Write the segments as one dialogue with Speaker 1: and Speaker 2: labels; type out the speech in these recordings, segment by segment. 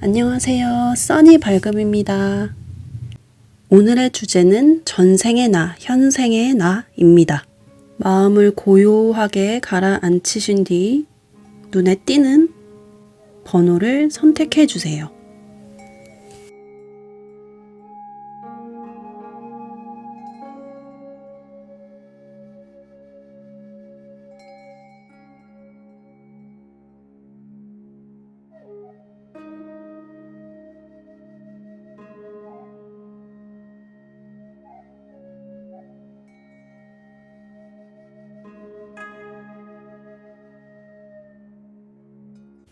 Speaker 1: 안녕하세요. 써니 발금입니다. 오늘의 주제는 전생의 나, 현생의 나입니다. 마음을 고요하게 가라앉히신 뒤 눈에 띄는 번호를 선택해 주세요.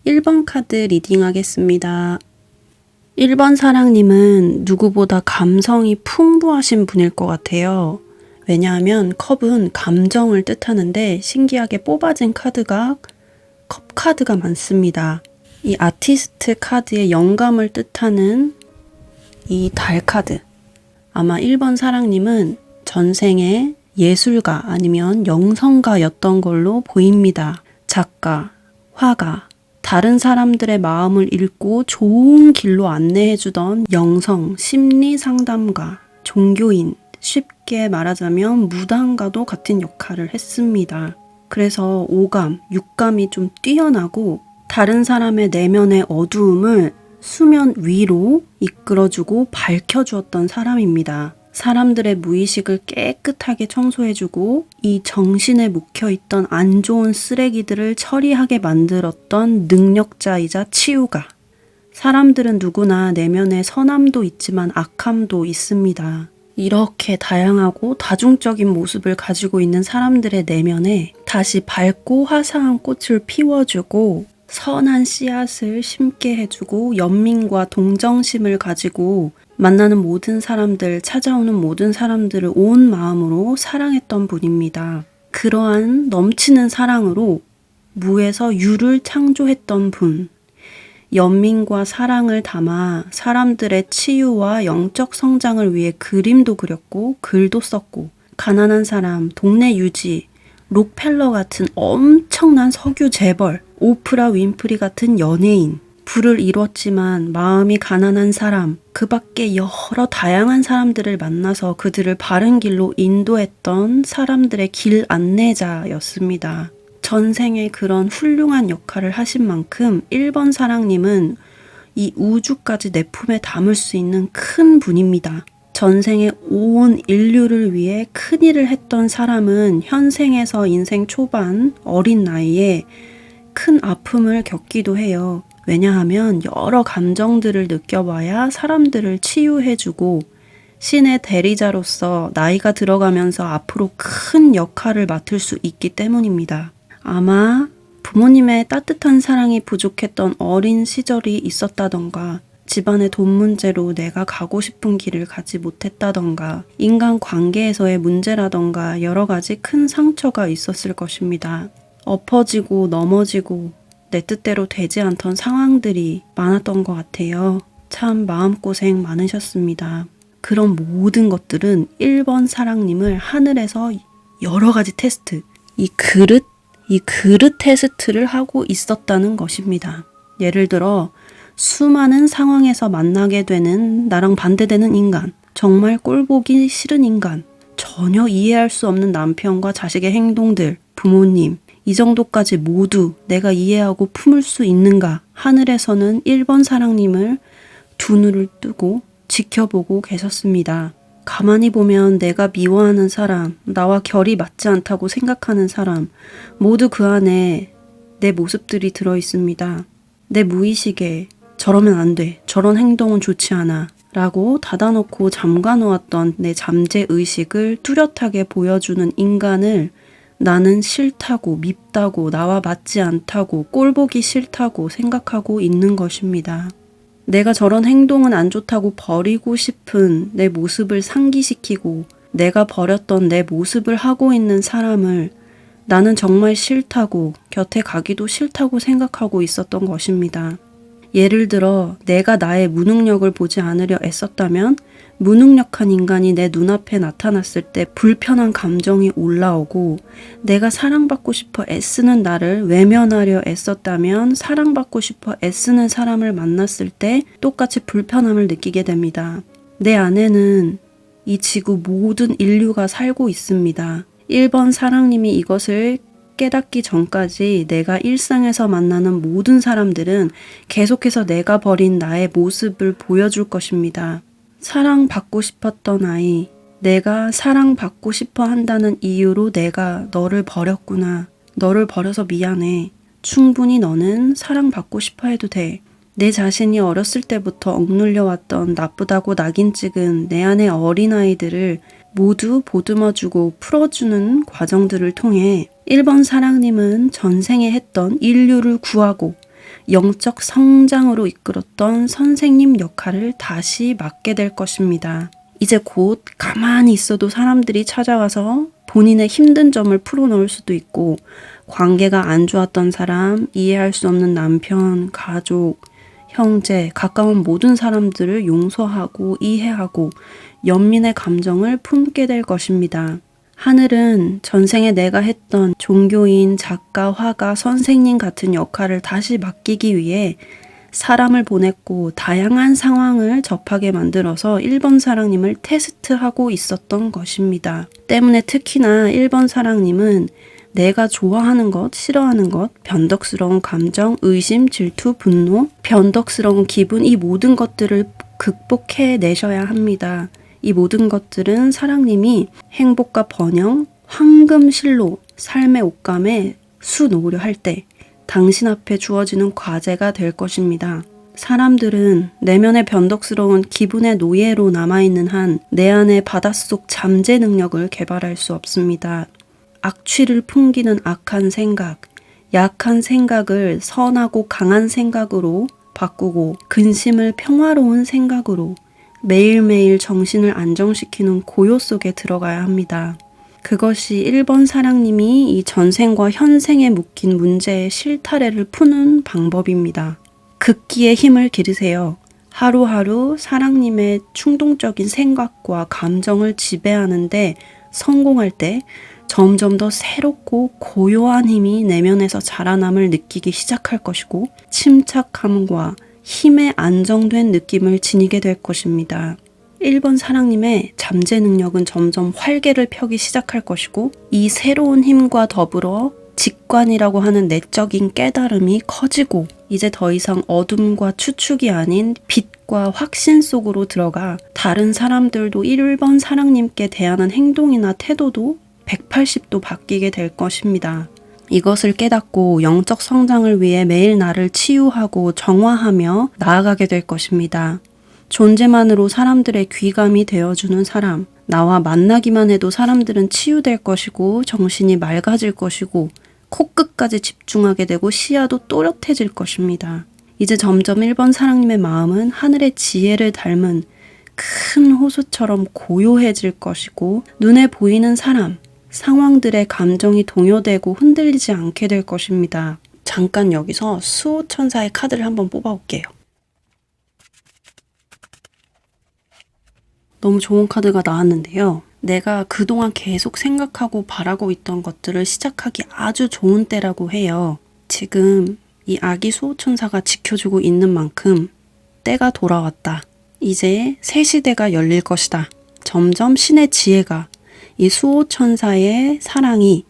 Speaker 1: (1번) 카드 리딩 하겠습니다. 1번 사랑님은 누구보다 감성이 풍부하신 분일 것 같아요. 왜냐하면 컵은 감정을 뜻하는데 신기하게 뽑아진 카드가 컵 카드가 많습니다. 이 아티스트 카드의 영감을 뜻하는 이 달 카드. 아마 1번 사랑님은 전생에 예술가 아니면 영성가였던 걸로 보입니다. 작가, 화가, 다른 사람들의 마음을 읽고 좋은 길로 안내해주던 영성, 심리 상담가, 종교인, 쉽게 말하자면 무당과도 같은 역할을 했습니다. 그래서 오감, 육감이 좀 뛰어나고 다른 사람의 내면의 어두움을 수면 위로 이끌어주고 밝혀주었던 사람입니다. 사람들의 무의식을 깨끗하게 청소해주고 이 정신에 묵혀있던 안 좋은 쓰레기들을 처리하게 만들었던 능력자이자 치유가. 사람들은 누구나 내면에 선함도 있지만 악함도 있습니다. 이렇게 다양하고 다중적인 모습을 가지고 있는 사람들의 내면에 다시 밝고 화사한 꽃을 피워주고 선한 씨앗을 심게 해주고 연민과 동정심을 가지고 만나는 모든 사람들, 찾아오는 모든 사람들을 온 마음으로 사랑했던 분입니다. 그러한 넘치는 사랑으로 무에서 유를 창조했던 분. 연민과 사랑을 담아 사람들의 치유와 영적 성장을 위해 그림도 그렸고 글도 썼고 가난한 사람, 동네 유지, 록펠러 같은 엄청난 석유 재벌, 오프라 윈프리 같은 연예인, 부를 이뤘지만 마음이 가난한 사람, 그 밖에 여러 다양한 사람들을 만나서 그들을 바른 길로 인도했던 사람들의 길 안내자였습니다. 전생에 그런 훌륭한 역할을 하신 만큼 1번 사랑님은 이 우주까지 내 품에 담을 수 있는 큰 분입니다. 전생에 온 인류를 위해 큰일을 했던 사람은 현생에서 인생 초반 어린 나이에 큰 아픔을 겪기도 해요. 왜냐하면 여러 감정들을 느껴봐야 사람들을 치유해주고 신의 대리자로서 나이가 들어가면서 앞으로 큰 역할을 맡을 수 있기 때문입니다. 아마 부모님의 따뜻한 사랑이 부족했던 어린 시절이 있었다던가 집안의 돈 문제로 내가 가고 싶은 길을 가지 못했다던가 인간 관계에서의 문제라던가 여러 가지 큰 상처가 있었을 것입니다. 엎어지고 넘어지고 내 뜻대로 되지 않던 상황들이 많았던 것 같아요. 참 마음고생 많으셨습니다. 그런 모든 것들은 1번 사랑님을 하늘에서 여러 가지 테스트, 이 그릇 테스트를 하고 있었다는 것입니다. 예를 들어 수많은 상황에서 만나게 되는 나랑 반대되는 인간, 정말 꼴보기 싫은 인간, 전혀 이해할 수 없는 남편과 자식의 행동들, 부모님, 이 정도까지 모두 내가 이해하고 품을 수 있는가? 하늘에서는 1번 사랑님을 두 눈을 뜨고 지켜보고 계셨습니다. 가만히 보면 내가 미워하는 사람, 나와 결이 맞지 않다고 생각하는 사람, 모두 그 안에 내 모습들이 들어있습니다. 내 무의식에 저러면 안 돼, 저런 행동은 좋지 않아 라고 닫아놓고 잠가놓았던 내 잠재의식을 뚜렷하게 보여주는 인간을 나는 싫다고, 밉다고, 나와 맞지 않다고, 꼴보기 싫다고 생각하고 있는 것입니다. 내가 저런 행동은 안 좋다고 버리고 싶은 내 모습을 상기시키고 내가 버렸던 내 모습을 하고 있는 사람을 나는 정말 싫다고, 곁에 가기도 싫다고 생각하고 있었던 것입니다. 예를 들어 내가 나의 무능력을 보지 않으려 애썼다면 무능력한 인간이 내 눈앞에 나타났을 때 불편한 감정이 올라오고, 내가 사랑받고 싶어 애쓰는 나를 외면하려 애썼다면 사랑받고 싶어 애쓰는 사람을 만났을 때 똑같이 불편함을 느끼게 됩니다. 내 안에는 이 지구 모든 인류가 살고 있습니다. 1번 사랑님이 이것을 깨닫기 전까지 내가 일상에서 만나는 모든 사람들은 계속해서 내가 버린 나의 모습을 보여줄 것입니다. 사랑받고 싶었던 아이, 내가 사랑받고 싶어 한다는 이유로 내가 너를 버렸구나. 너를 버려서 미안해. 충분히 너는 사랑받고 싶어 해도 돼. 내 자신이 어렸을 때부터 억눌려 왔던 나쁘다고 낙인 찍은 내 안의 어린아이들을 모두 보듬어주고 풀어주는 과정들을 통해 1번 사랑님은 전생에 했던 인류를 구하고 영적 성장으로 이끌었던 선생님 역할을 다시 맡게 될 것입니다. 이제 곧 가만히 있어도 사람들이 찾아와서 본인의 힘든 점을 풀어놓을 수도 있고, 관계가 안 좋았던 사람, 이해할 수 없는 남편, 가족, 형제, 가까운 모든 사람들을 용서하고 이해하고 연민의 감정을 품게 될 것입니다. 하늘은 전생에 내가 했던 종교인, 작가, 화가, 선생님 같은 역할을 다시 맡기기 위해 사람을 보냈고 다양한 상황을 접하게 만들어서 1번 사랑님을 테스트하고 있었던 것입니다. 때문에 특히나 1번 사랑님은 내가 좋아하는 것, 싫어하는 것, 변덕스러운 감정, 의심, 질투, 분노, 변덕스러운 기분, 이 모든 것들을 극복해내셔야 합니다. 이 모든 것들은 사랑님이 행복과 번영, 황금실로 삶의 옷감에 수놓으려 할 때 당신 앞에 주어지는 과제가 될 것입니다. 사람들은 내면의 변덕스러운 기분의 노예로 남아있는 한 내 안의 바닷속 잠재 능력을 개발할 수 없습니다. 악취를 풍기는 악한 생각, 약한 생각을 선하고 강한 생각으로 바꾸고 근심을 평화로운 생각으로 매일매일 정신을 안정시키는 고요 속에 들어가야 합니다. 그것이 1번 사랑님이 이 전생과 현생에 묶인 문제의 실타래를 푸는 방법입니다. 극기의 힘을 기르세요. 하루하루 사랑님의 충동적인 생각과 감정을 지배하는데 성공할 때 점점 더 새롭고 고요한 힘이 내면에서 자라남을 느끼기 시작할 것이고, 침착함과 힘에 안정된 느낌을 지니게 될 것입니다. 1번 사랑님의 잠재 능력은 점점 활개를 펴기 시작할 것이고, 이 새로운 힘과 더불어 직관이라고 하는 내적인 깨달음이 커지고, 이제 더 이상 어둠과 추측이 아닌 빛과 확신 속으로 들어가 다른 사람들도 1번 사랑님께 대하는 행동이나 태도도 180도 바뀌게 될 것입니다. 이것을 깨닫고 영적 성장을 위해 매일 나를 치유하고 정화하며 나아가게 될 것입니다. 존재만으로 사람들의 귀감이 되어주는 사람, 나와 만나기만 해도 사람들은 치유될 것이고 정신이 맑아질 것이고 코끝까지 집중하게 되고 시야도 또렷해질 것입니다. 이제 점점 1번 사랑님의 마음은 하늘의 지혜를 닮은 큰 호수처럼 고요해질 것이고, 눈에 보이는 사람, 상황들의 감정이 동요되고 흔들리지 않게 될 것입니다. 잠깐 여기서 수호천사의 카드를 한번 뽑아볼게요. 너무 좋은 카드가 나왔는데요. 내가 그동안 계속 생각하고 바라고 있던 것들을 시작하기 아주 좋은 때라고 해요. 지금 이 아기 수호천사가 지켜주고 있는 만큼 때가 돌아왔다. 이제 새 시대가 열릴 것이다. 점점 신의 지혜가, 이 수호천사의 사랑이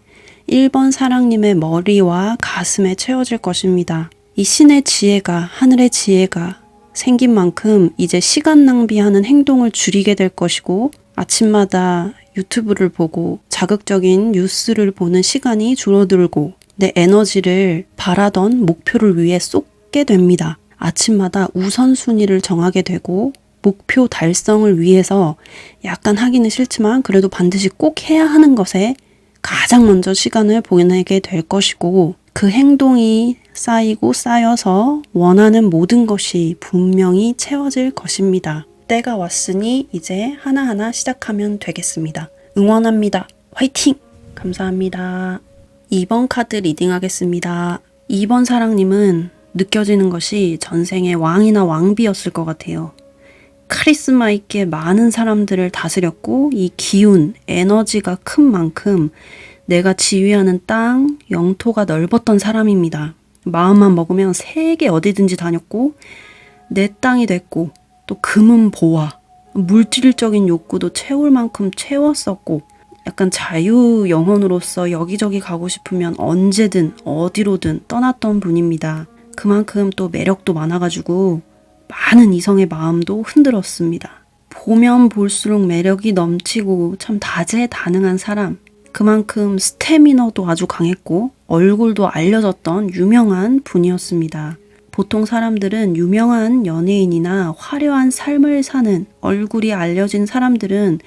Speaker 1: 1번 사랑님의 머리와 가슴에 채워질 것입니다. 이 신의 지혜가, 하늘의 지혜가 생긴 만큼 이제 시간 낭비하는 행동을 줄이게 될 것이고, 아침마다 유튜브를 보고 자극적인 뉴스를 보는 시간이 줄어들고 내 에너지를 바라던 목표를 위해 쏟게 됩니다. 아침마다 우선순위를 정하게 되고 목표 달성을 위해서 약간 하기는 싫지만 그래도 반드시 꼭 해야 하는 것에 가장 먼저 시간을 보내게 될 것이고, 그 행동이 쌓이고 쌓여서 원하는 모든 것이 분명히 채워질 것입니다. 때가 왔으니 이제 하나하나 시작하면 되겠습니다. 응원합니다. 화이팅! 감사합니다. 2번 카드 리딩 하겠습니다. 2번 사랑님은 느껴지는 것이 전생의 왕이나 왕비였을 것 같아요. 카리스마 있게 많은 사람들을 다스렸고 이 기운, 에너지가 큰 만큼 내가 지휘하는 땅, 영토가 넓었던 사람입니다. 마음만 먹으면 세계 어디든지 다녔고 내 땅이 됐고 또 금은 보화, 물질적인 욕구도 채울 만큼 채웠었고 약간 자유 영혼으로서 여기저기 가고 싶으면 언제든 어디로든 떠났던 분입니다. 그만큼 또 매력도 많아가지고 많은 이성의 마음도 흔들었습니다. 보면 볼수록 매력이 넘치고 참 다재다능한 사람, 그만큼 스태미너도 아주 강했고 얼굴도 알려졌던 유명한 분이었습니다. 보통 사람들은 유명한 연예인이나 화려한 삶을 사는 얼굴이 알려진 사람들은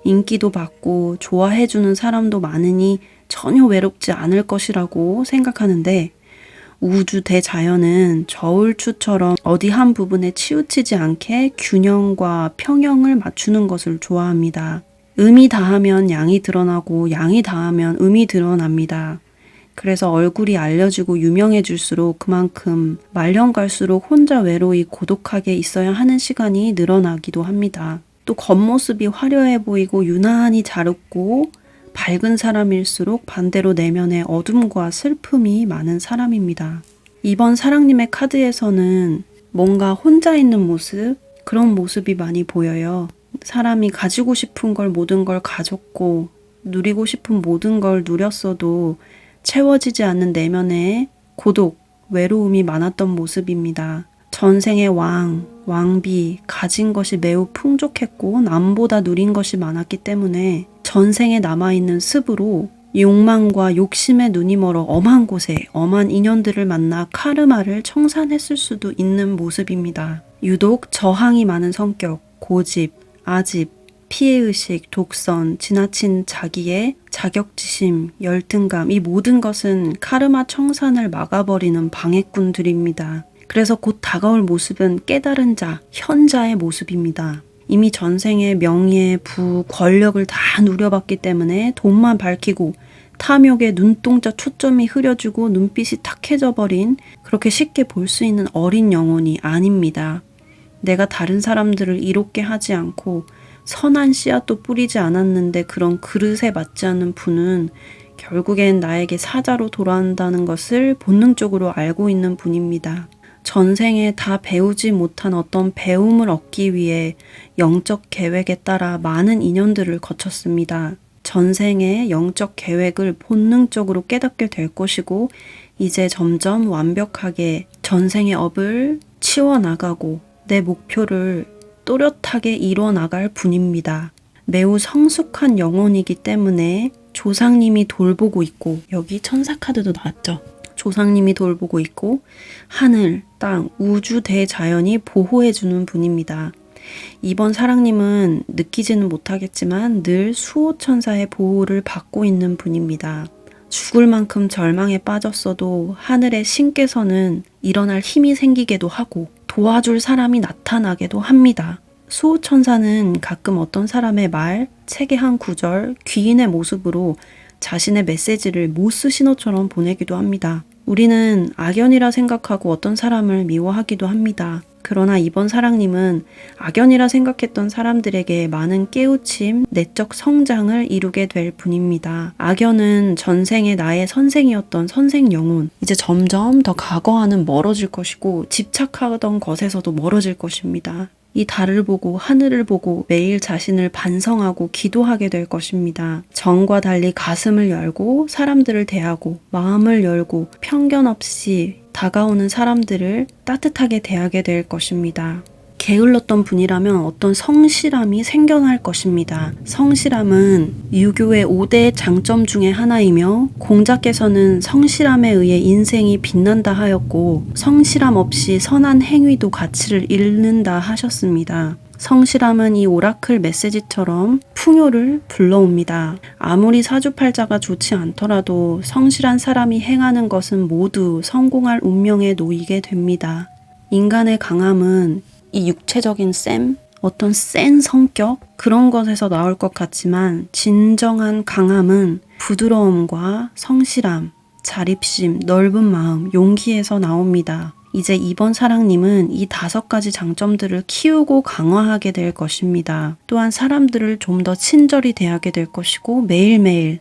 Speaker 1: 인기도 받고 좋아해주는 사람도 많으니 전혀 외롭지 않을 것이라고 생각하는데 우주 대자연은 저울추처럼 어디 한 부분에 치우치지 않게 균형과 평형을 맞추는 것을 좋아합니다. 음이 다하면 양이 드러나고 양이 다하면 음이 드러납니다. 그래서 얼굴이 알려지고 유명해질수록 그만큼 말년 갈수록 혼자 외로이 고독하게 있어야 하는 시간이 늘어나기도 합니다. 또 겉모습이 화려해 보이고 유난히 잘 웃고 밝은 사람일수록 반대로 내면에 어둠과 슬픔이 많은 사람입니다. 이번 사랑님의 카드에서는 뭔가 혼자 있는 모습, 그런 모습이 많이 보여요. 사람이 가지고 싶은 걸 모든 걸 가졌고 누리고 싶은 모든 걸 누렸어도 채워지지 않는 내면에 고독, 외로움이 많았던 모습입니다. 전생의 왕, 왕비, 가진 것이 매우 풍족했고 남보다 누린 것이 많았기 때문에 전생에 남아있는 습으로 욕망과 욕심에 눈이 멀어 엄한 곳에 엄한 인연들을 만나 카르마를 청산했을 수도 있는 모습입니다. 유독 저항이 많은 성격, 고집, 아집, 피해의식, 독선, 지나친 자기의 자격지심, 열등감, 이 모든 것은 카르마 청산을 막아버리는 방해꾼들입니다. 그래서 곧 다가올 모습은 깨달은 자, 현자의 모습입니다. 이미 전생의 명예, 부, 권력을 다 누려봤기 때문에 돈만 밝히고 탐욕에 눈동자 초점이 흐려지고 눈빛이 탁해져 버린 그렇게 쉽게 볼 수 있는 어린 영혼이 아닙니다. 내가 다른 사람들을 이롭게 하지 않고 선한 씨앗도 뿌리지 않았는데 그런 그릇에 맞지 않는 분은 결국엔 나에게 사자로 돌아온다는 것을 본능적으로 알고 있는 분입니다. 전생에 다 배우지 못한 어떤 배움을 얻기 위해 영적 계획에 따라 많은 인연들을 거쳤습니다. 전생의 영적 계획을 본능적으로 깨닫게 될 것이고 이제 점점 완벽하게 전생의 업을 치워나가고 내 목표를 또렷하게 이뤄나갈 분입니다. 매우 성숙한 영혼이기 때문에 조상님이 돌보고 있고 여기 천사 카드도 나왔죠. 조상님이 돌보고 있고 하늘, 땅, 우주 대자연이 보호해주는 분입니다. 이번 사랑님은 느끼지는 못하겠지만 늘 수호천사의 보호를 받고 있는 분입니다. 죽을 만큼 절망에 빠졌어도 하늘의 신께서는 일어날 힘이 생기게도 하고 도와줄 사람이 나타나게도 합니다. 수호천사는 가끔 어떤 사람의 말, 책의 한 구절, 귀인의 모습으로 자신의 메시지를 모스 신호처럼 보내기도 합니다. 우리는 악연이라 생각하고 어떤 사람을 미워하기도 합니다. 그러나 이번 사랑님은 악연이라 생각했던 사람들에게 많은 깨우침, 내적 성장을 이루게 될 분입니다. 악연은 전생의 나의 선생이었던 선생 영혼, 이제 점점 더 과거와는 멀어질 것이고 집착하던 것에서도 멀어질 것입니다. 이 달을 보고 하늘을 보고 매일 자신을 반성하고 기도하게 될 것입니다. 전과 달리 가슴을 열고 사람들을 대하고 마음을 열고 편견 없이 다가오는 사람들을 따뜻하게 대하게 될 것입니다. 게을렀던 분이라면 어떤 성실함이 생겨날 것입니다. 성실함은 유교의 5대 장점 중에 하나이며 공자께서는 성실함에 의해 인생이 빛난다 하였고 성실함 없이 선한 행위도 가치를 잃는다 하셨습니다. 성실함은 이 오라클 메시지처럼 풍요를 불러옵니다. 아무리 사주팔자가 좋지 않더라도 성실한 사람이 행하는 것은 모두 성공할 운명에 놓이게 됩니다. 인간의 강함은 이 육체적인 어떤 센 성격 그런 것에서 나올 것 같지만 진정한 강함은 부드러움과 성실함, 자립심, 넓은 마음, 용기에서 나옵니다. 이제 이번 사랑님은 이 5가지 장점들을 키우고 강화하게 될 것입니다. 또한 사람들을 좀 더 친절히 대하게 될 것이고 매일매일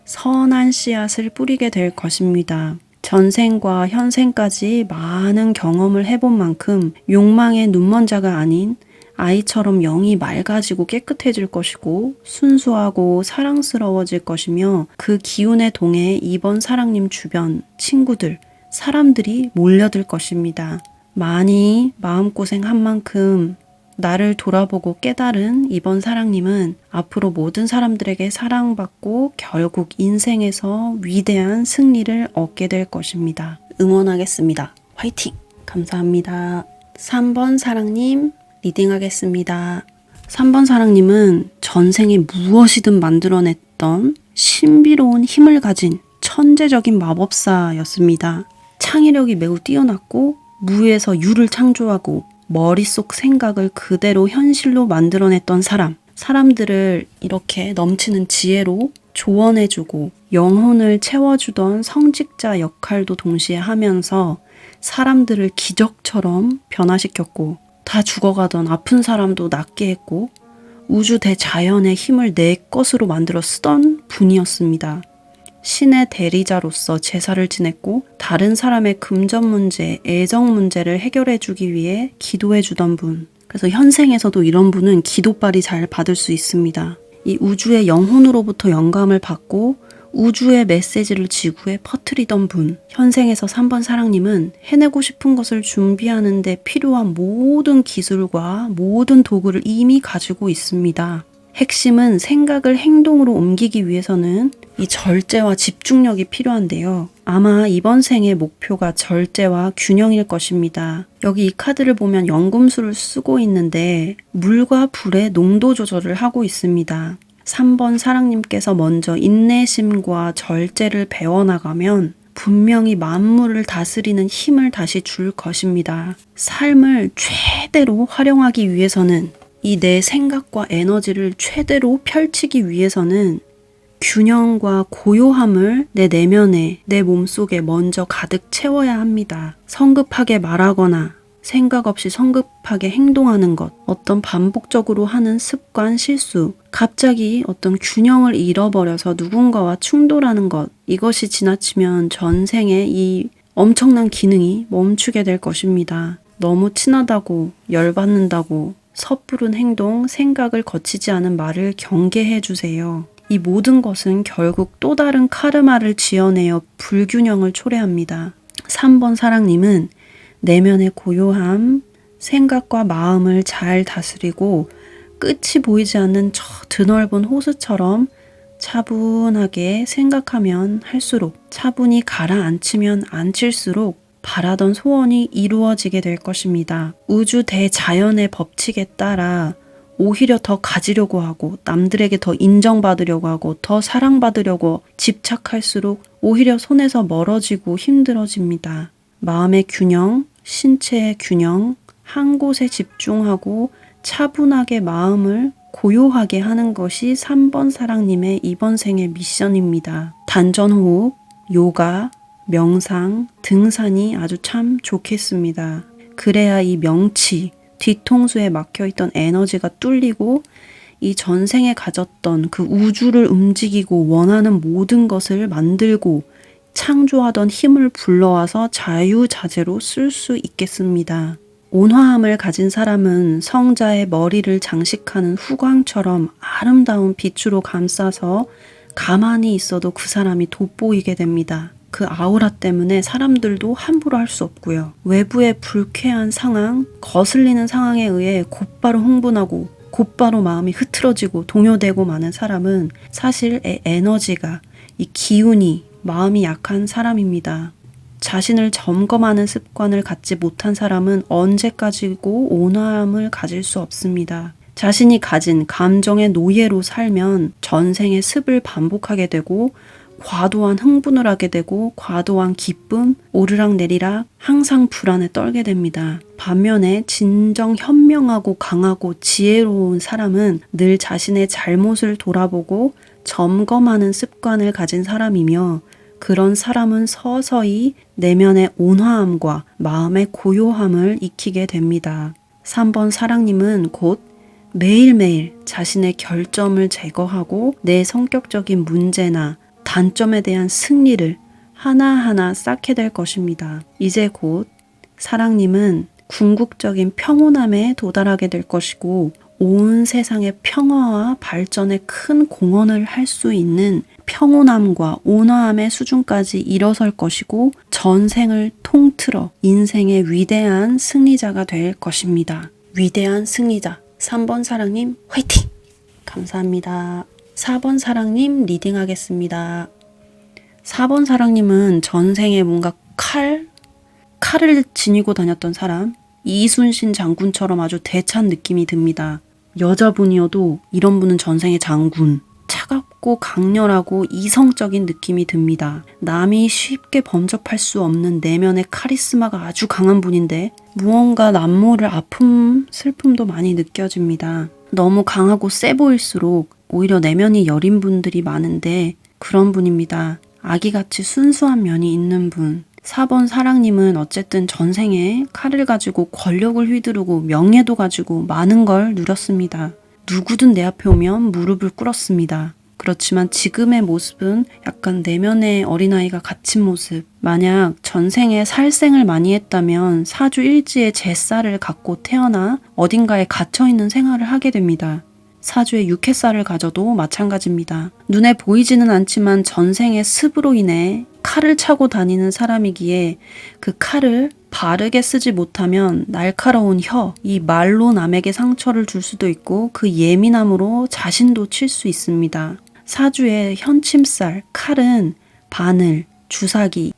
Speaker 1: 선한 씨앗을 뿌리게 될 것입니다. 전생과 현생까지 많은 경험을 해본 만큼 욕망의 눈먼자가 아닌 아이처럼 영이 맑아지고 깨끗해질 것이고 순수하고 사랑스러워질 것이며 그 기운에 동해 이번 사랑님 주변 친구들, 사람들이 몰려들 것입니다. 많이 마음고생한 만큼 나를 돌아보고 깨달은 이번 사랑님은 앞으로 모든 사람들에게 사랑받고 결국 인생에서 위대한 승리를 얻게 될 것입니다. 응원하겠습니다. 화이팅! 감사합니다. 3번 사랑님 리딩하겠습니다. 3번 사랑님은 전생에 무엇이든 만들어냈던 신비로운 힘을 가진 천재적인 마법사였습니다. 창의력이 매우 뛰어났고 무에서 유를 창조하고 머릿속 생각을 그대로 현실로 만들어냈던 사람. 사람들을 이렇게 넘치는 지혜로 조언해주고 영혼을 채워주던 성직자 역할도 동시에 하면서 사람들을 기적처럼 변화시켰고 다 죽어가던 아픈 사람도 낫게 했고 우주 대자연의 힘을 내 것으로 만들어 쓰던 분이었습니다. 신의 대리자로서 제사를 지냈고 다른 사람의 금전 문제, 애정 문제를 해결해 주기 위해 기도해 주던 분. 그래서 현생에서도 이런 분은 기도빨이 잘 받을 수 있습니다. 이 우주의 영혼으로부터 영감을 받고 우주의 메시지를 지구에 퍼뜨리던 분. 현생에서 3번 사랑님은 해내고 싶은 것을 준비하는 데 필요한 모든 기술과 모든 도구를 이미 가지고 있습니다. 핵심은 생각을 행동으로 옮기기 위해서는 이 절제와 집중력이 필요한데요. 아마 이번 생의 목표가 절제와 균형일 것입니다. 여기 이 카드를 보면 연금술을 쓰고 있는데 물과 불의 농도 조절을 하고 있습니다. 3번 사랑님께서 먼저 인내심과 절제를 배워나가면 분명히 만물을 다스리는 힘을 다시 줄 것입니다. 삶을 최대로 활용하기 위해서는 이 내 생각과 에너지를 최대로 펼치기 위해서는 균형과 고요함을 내 내면에, 내 몸속에 먼저 가득 채워야 합니다. 성급하게 말하거나 생각 없이 성급하게 행동하는 것, 어떤 반복적으로 하는 습관, 실수, 갑자기 어떤 균형을 잃어버려서 누군가와 충돌하는 것, 이것이 지나치면 전생에 이 엄청난 기능이 멈추게 될 것입니다. 너무 친하다고, 열받는다고, 섣부른 행동, 생각을 거치지 않은 말을 경계해 주세요. 이 모든 것은 결국 또 다른 카르마를 지어내어 불균형을 초래합니다. 3번 사랑님은 내면의 고요함, 생각과 마음을 잘 다스리고 끝이 보이지 않는 저 드넓은 호수처럼 차분하게 생각하면 할수록 차분히 가라앉히면 앉힐수록 바라던 소원이 이루어지게 될 것입니다. 우주 대자연의 법칙에 따라 오히려 더 가지려고 하고 남들에게 더 인정받으려고 하고 더 사랑받으려고 집착할수록 오히려 손에서 멀어지고 힘들어집니다. 마음의 균형, 신체의 균형, 한 곳에 집중하고 차분하게 마음을 고요하게 하는 것이 3번 사랑님의 이번 생의 미션입니다. 단전호흡, 요가, 명상, 등산이 아주 참 좋겠습니다. 그래야 이 명치, 뒤통수에 막혀있던 에너지가 뚫리고 이 전생에 가졌던 그 우주를 움직이고 원하는 모든 것을 만들고 창조하던 힘을 불러와서 자유자재로 쓸 수 있겠습니다. 온화함을 가진 사람은 성자의 머리를 장식하는 후광처럼 아름다운 빛으로 감싸서 가만히 있어도 그 사람이 돋보이게 됩니다. 그 아우라 때문에 사람들도 함부로 할 수 없고요. 외부의 불쾌한 상황, 거슬리는 상황에 의해 곧바로 흥분하고 곧바로 마음이 흐트러지고 동요되고 마는 사람은 사실 에너지가, 이 기운이 마음이 약한 사람입니다. 자신을 점검하는 습관을 갖지 못한 사람은 언제까지고 온화함을 가질 수 없습니다. 자신이 가진 감정의 노예로 살면 전생의 습을 반복하게 되고 과도한 흥분을 하게 되고 과도한 기쁨, 오르락내리락 항상 불안에 떨게 됩니다. 반면에 진정 현명하고 강하고 지혜로운 사람은 늘 자신의 잘못을 돌아보고 점검하는 습관을 가진 사람이며 그런 사람은 서서히 내면의 온화함과 마음의 고요함을 익히게 됩니다. 3번 사랑님은 곧 매일매일 자신의 결점을 제거하고 내 성격적인 문제나 단점에 대한 승리를 하나하나 쌓게 될 것입니다. 이제 곧 사랑님은 궁극적인 평온함에 도달하게 될 것이고 온 세상의 평화와 발전에 큰 공헌을 할 수 있는 평온함과 온화함의 수준까지 일어설 것이고 전생을 통틀어 인생의 위대한 승리자가 될 것입니다. 위대한 승리자 3번 사랑님 화이팅! 감사합니다. 4번 사랑님 리딩하겠습니다. 4번 사랑님은 전생에 뭔가 칼을 지니고 다녔던 사람, 이순신 장군처럼 아주 대찬 느낌이 듭니다. 여자분이어도 이런 분은 전생의 장군, 차갑고 강렬하고 이성적인 느낌이 듭니다. 남이 쉽게 범접할 수 없는 내면의 카리스마가 아주 강한 분인데 무언가 남모를 아픔, 슬픔도 많이 느껴집니다. 너무 강하고 세 보일수록 오히려 내면이 여린 분들이 많은데 그런 분입니다. 아기같이 순수한 면이 있는 분. 4번 사랑님은 어쨌든 전생에 칼을 가지고 권력을 휘두르고 명예도 가지고 많은 걸 누렸습니다. 누구든 내 앞에 오면 무릎을 꿇었습니다. 그렇지만 지금의 모습은 약간 내면의 어린아이가 갇힌 모습. 만약 전생에 살생을 많이 했다면 사주 일지의 제쌀을 갖고 태어나 어딘가에 갇혀있는 생활을 하게 됩니다. 사주에 육해살을 가져도 마찬가지입니다. 눈에 보이지는 않지만 전생의 습으로 인해 칼을 차고 다니는 사람이기에 그 칼을 바르게 쓰지 못하면 날카로운 이 말로 남에게 상처를 줄 수도 있고 그 예민함으로 자신도 칠 수 있습니다. 사주의 현침살, 칼은 바늘, 주사기,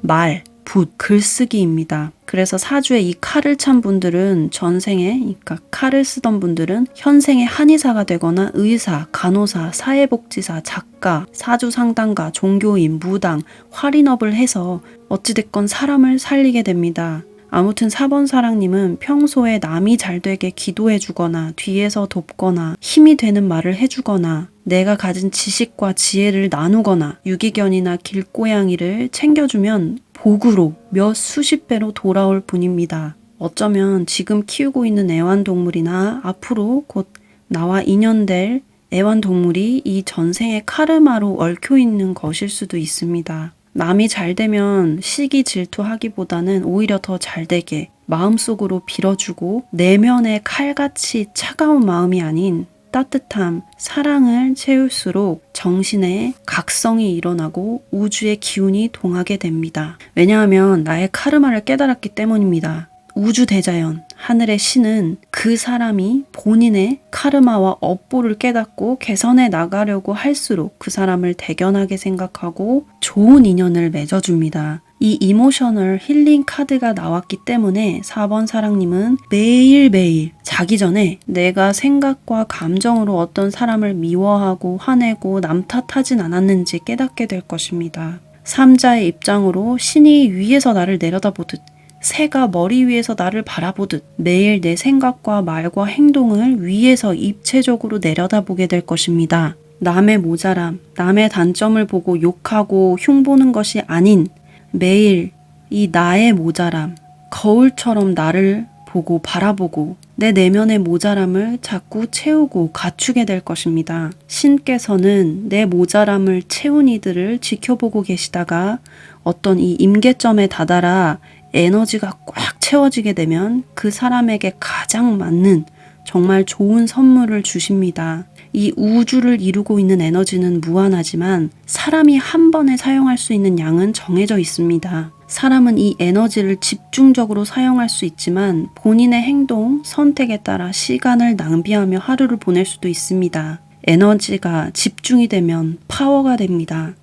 Speaker 1: 말, 붓, 글쓰기입니다. 그래서 사주에 이 칼을 찬 분들은 전생에, 그러니까 칼을 쓰던 분들은 현생에 한의사가 되거나 의사, 간호사, 사회복지사, 작가, 사주상담가, 종교인, 무당, 활인업을 해서 어찌됐건 사람을 살리게 됩니다. 아무튼 4번 사랑님은 평소에 남이 잘 되게 기도해주거나 뒤에서 돕거나 힘이 되는 말을 해주거나 내가 가진 지식과 지혜를 나누거나 유기견이나 길고양이를 챙겨주면 복으로 몇 수십 배로 돌아올 분입니다. 어쩌면 지금 키우고 있는 애완동물이나 앞으로 곧 나와 인연될 애완동물이 이 전생의 카르마로 얽혀 있는 것일 수도 있습니다. 남이 잘 되면 시기 질투하기보다는 오히려 더 잘 되게 마음속으로 빌어주고 내면의 칼같이 차가운 마음이 아닌 따뜻함, 사랑을 채울수록 정신에 각성이 일어나고 우주의 기운이 동하게 됩니다. 왜냐하면 나의 카르마를 깨달았기 때문입니다. 우주 대자연, 하늘의 신은 그 사람이 본인의 카르마와 업보를 깨닫고 개선해 나가려고 할수록 그 사람을 대견하게 생각하고 좋은 인연을 맺어줍니다. 이 이모셔널 힐링 카드가 나왔기 때문에 4번 사랑님은 매일매일 자기 전에 내가 생각과 감정으로 어떤 사람을 미워하고 화내고 남 탓하진 않았는지 깨닫게 될 것입니다. 삼자의 입장으로 신이 위에서 나를 내려다보듯 새가 머리 위에서 나를 바라보듯 매일 내 생각과 말과 행동을 위에서 입체적으로 내려다보게 될 것입니다. 남의 모자람, 남의 단점을 보고 욕하고 흉보는 것이 아닌 매일 이 나의 모자람, 거울처럼 나를 보고 바라보고 내 내면의 모자람을 자꾸 채우고 갖추게 될 것입니다. 신께서는 내 모자람을 채운 이들을 지켜보고 계시다가 어떤 이 임계점에 다다라 에너지가 꽉 채워지게 되면 그 사람에게 가장 맞는 정말 좋은 선물을 주십니다. 이 우주를 이루고 있는 에너지는 무한하지만 사람이 한 번에 사용할 수 있는 양은 정해져 있습니다. 사람은 이 에너지를 집중적으로 사용할 수 있지만 본인의 행동, 선택에 따라 시간을 낭비하며 하루를 보낼 수도 있습니다. 에너지가 집중이 되면 파워가 됩니다.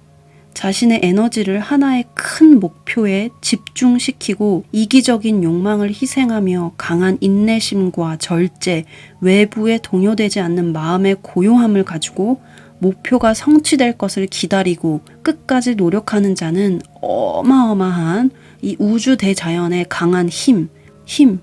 Speaker 1: 자신의 에너지를 하나의 큰 목표에 집중시키고 이기적인 욕망을 희생하며 강한 인내심과 절제, 외부에 동요되지 않는 마음의 고요함을 가지고 목표가 성취될 것을 기다리고 끝까지 노력하는 자는 어마어마한 이 우주 대자연의 강한 힘,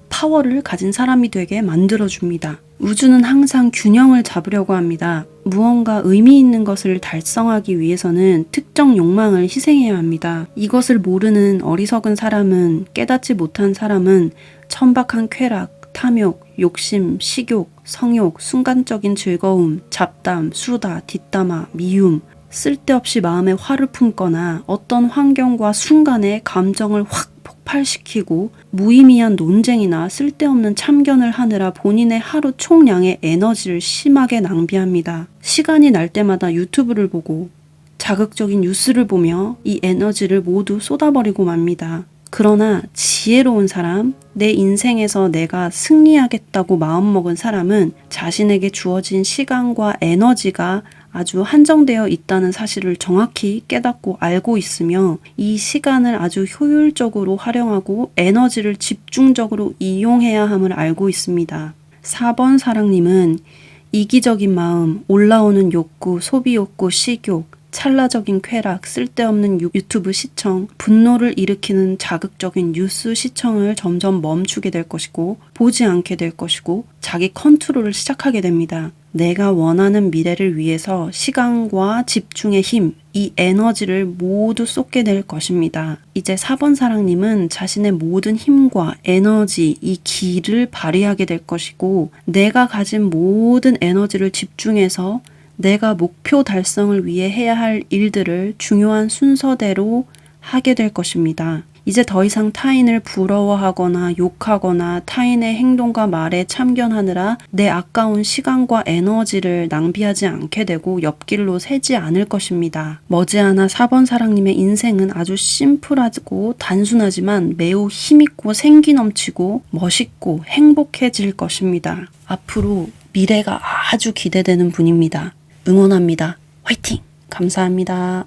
Speaker 1: 파워를 가진 사람이 되게 만들어줍니다. 우주는 항상 균형을 잡으려고 합니다. 무언가 의미 있는 것을 달성하기 위해서는 특정 욕망을 희생해야 합니다. 이것을 모르는 어리석은 사람은, 깨닫지 못한 사람은 천박한 쾌락, 탐욕, 욕심, 식욕, 성욕, 순간적인 즐거움, 잡담, 수다, 뒷담화, 미움, 쓸데없이 마음에 화를 품거나 어떤 환경과 순간에 감정을 확 폭발시키고 무의미한 논쟁이나 쓸데없는 참견을 하느라 본인의 하루 총량의 에너지를 심하게 낭비합니다. 시간이 날 때마다 유튜브를 보고 자극적인 뉴스를 보며 이 에너지를 모두 쏟아버리고 맙니다. 그러나 지혜로운 사람, 내 인생에서 내가 승리하겠다고 마음먹은 사람은 자신에게 주어진 시간과 에너지가 아주 한정되어 있다는 사실을 정확히 깨닫고 알고 있으며 이 시간을 아주 효율적으로 활용하고 에너지를 집중적으로 이용해야 함을 알고 있습니다. 4번 사랑님은 이기적인 마음, 올라오는 욕구, 소비 욕구, 식욕, 찰나적인 쾌락, 쓸데없는 유튜브 시청, 분노를 일으키는 자극적인 뉴스 시청을 점점 멈추게 될 것이고 보지 않게 될 것이고 자기 컨트롤을 시작하게 됩니다. 내가 원하는 미래를 위해서 시간과 집중의 힘, 이 에너지를 모두 쏟게 될 것입니다. 이제 4번 사랑님은 자신의 모든 힘과 에너지, 이 기를 발휘하게 될 것이고 내가 가진 모든 에너지를 집중해서 내가 목표 달성을 위해 해야 할 일들을 중요한 순서대로 하게 될 것입니다. 이제 더 이상 타인을 부러워하거나 욕하거나 타인의 행동과 말에 참견하느라 내 아까운 시간과 에너지를 낭비하지 않게 되고 옆길로 새지 않을 것입니다. 머지않아 4번 사랑님의 인생은 아주 심플하고 단순하지만 매우 힘있고 생기 넘치고 멋있고 행복해질 것입니다. 앞으로 미래가 아주 기대되는 분입니다. 응원합니다. 화이팅! 감사합니다.